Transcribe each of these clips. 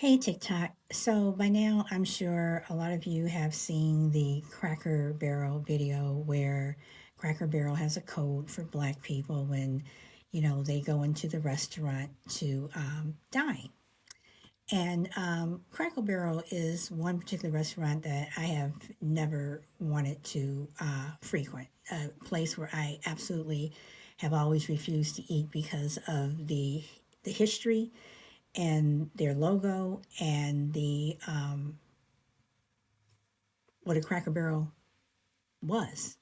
Hey TikTok. So by now, I'm sure a lot of you have seen the Cracker Barrel video where Cracker Barrel has a code for Black people when, they go into the restaurant to dine. And Cracker Barrel is one particular restaurant that I have never wanted to frequent, a place where I absolutely have always refused to eat because of the history and their logo and the what a Cracker Barrel was,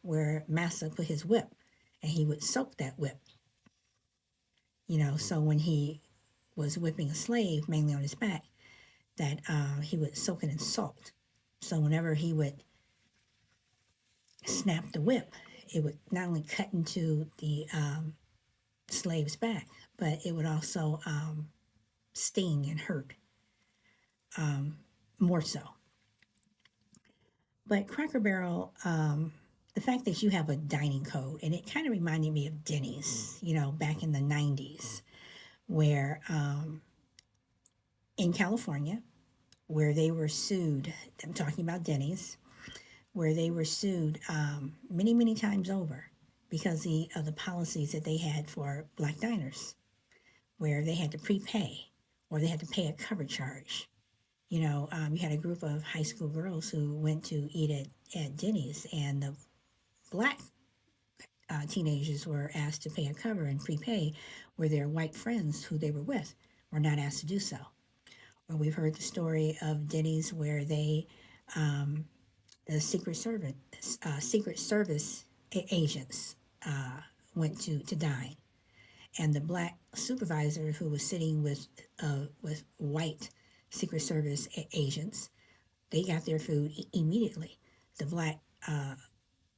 where Massa put his whip and he would soak that whip, so when he was whipping a slave, mainly on his back, that he would soak it in salt. So whenever he would snap the whip, it would not only cut into the slave's back, but it would also sting and hurt more so. But Cracker Barrel, the fact that you have a dining code, and it kind of reminded me of Denny's, back in the 90s, where in California, where they were sued, I'm talking about Denny's, where they were sued many, many times over because of the policies that they had for Black diners, where they had to prepay or they had to pay a cover charge. You had a group of high school girls who went to eat at Denny's, and the Black teenagers were asked to pay a cover and prepay, where their white friends who they were with were not asked to do so. Or we've heard the story of Denny's where the Secret Service agents went to dine, and the Black supervisor who was sitting with white Secret Service agents, they got their food immediately. The Black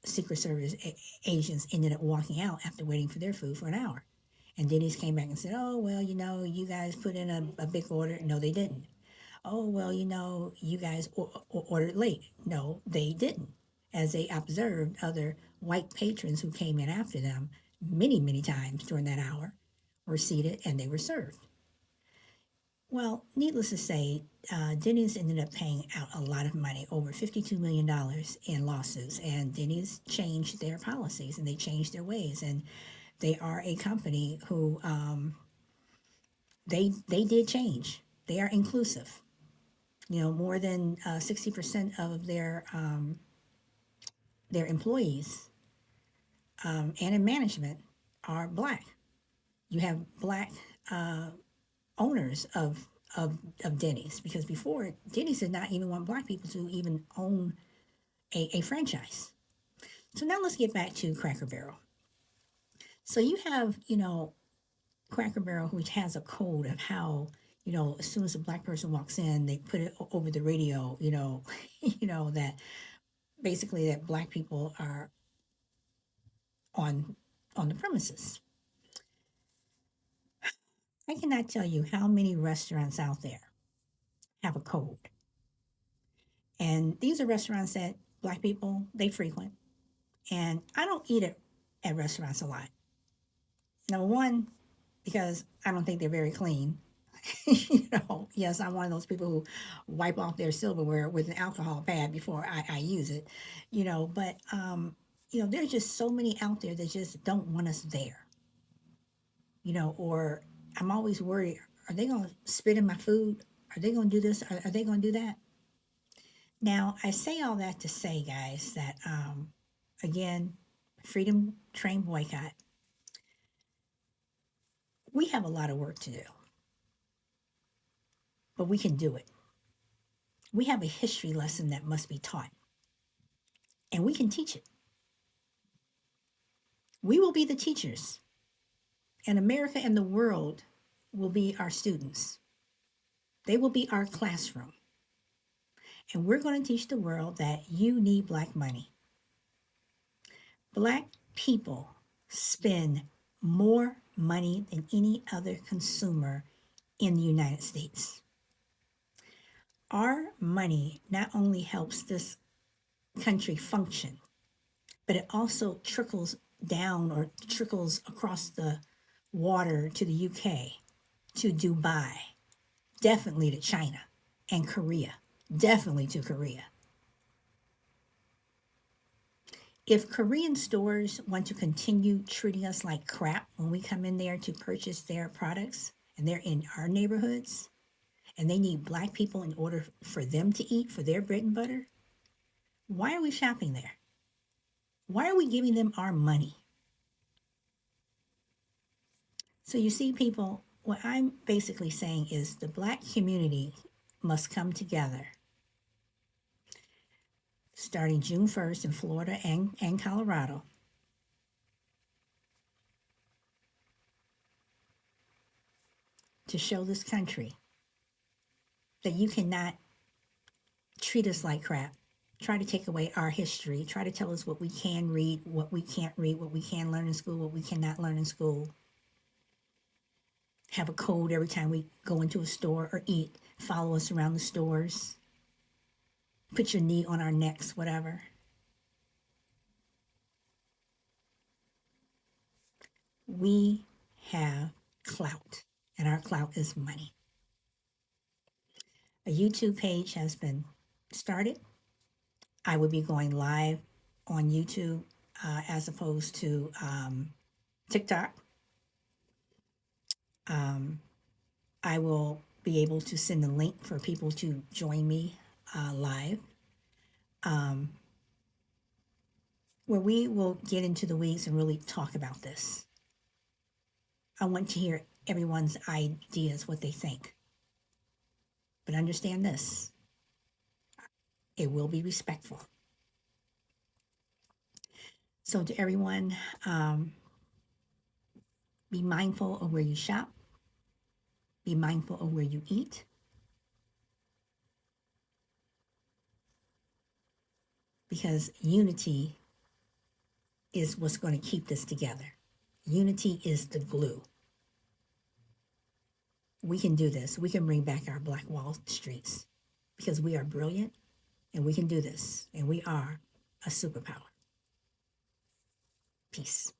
Secret Service agents ended up walking out after waiting for their food for an hour. And Denny's came back and said, "Oh, well, you guys put in a big order." No, they didn't. "Oh, well, you guys ordered late." No, they didn't. As they observed other white patrons who came in after them many, many times during that hour were seated and they were served. Well, needless to say, Denny's ended up paying out a lot of money, over $52 million in lawsuits, and Denny's changed their policies and they changed their ways, and they are a company who they did change. They are inclusive. More than 60% of their employees and in management are Black. You have Black owners of Denny's, because before, Denny's did not even want Black people to even own a franchise. So now let's get back to Cracker Barrel. So you have, Cracker Barrel, which has a code of how, as soon as a Black person walks in, they put it over the radio, that basically that Black people are on on the premises. I cannot tell you how many restaurants out there have a code. And these are restaurants that Black people they frequent. And I don't eat at restaurants a lot. Number one, because I don't think they're very clean. Yes, I'm one of those people who wipe off their silverware with an alcohol pad before I use it. But there's just so many out there that just don't want us there. Or I'm always worried, are they going to spit in my food? Are they going to do this? Are they going to do that? Now, I say all that to say, guys, that again, Freedom Train boycott, we have a lot of work to do, but we can do it. We have a history lesson that must be taught, and we can teach it. We will be the teachers, and America and the world will be our students. They will be our classroom. And we're going to teach the world that you need Black money. Black people spend more money than any other consumer in the United States. Our money not only helps this country function, but it also trickles down or trickles across the water to the UK, to Dubai, definitely to China and Korea, definitely to Korea. If Korean stores want to continue treating us like crap when we come in there to purchase their products and they're in our neighborhoods and they need black people in order for them to eat for their bread and butter, why are we shopping there? Why are we giving them our money? So you see, people, what I'm basically saying is the black community must come together starting June 1st in Florida and Colorado to show this country that you cannot treat us like crap, try to take away our history, try to tell us what we can read, what we can't read, what we can learn in school, what we cannot learn in school. Have a code every time we go into a store or eat, follow us around the stores, put your knee on our necks, whatever. We have clout, and our clout is money. A YouTube page has been started. I will be going live on YouTube as opposed to TikTok. I will be able to send a link for people to join me live, where we will get into the weeds and really talk about this. I want to hear everyone's ideas, what they think. But understand this, it will be respectful. So to everyone, be mindful of where you shop. Be mindful of where you eat. Because unity is what's going to keep this together. Unity is the glue. We can do this. We can bring back our Black Wall Streets because we are brilliant and we can do this. And we are a superpower. Peace.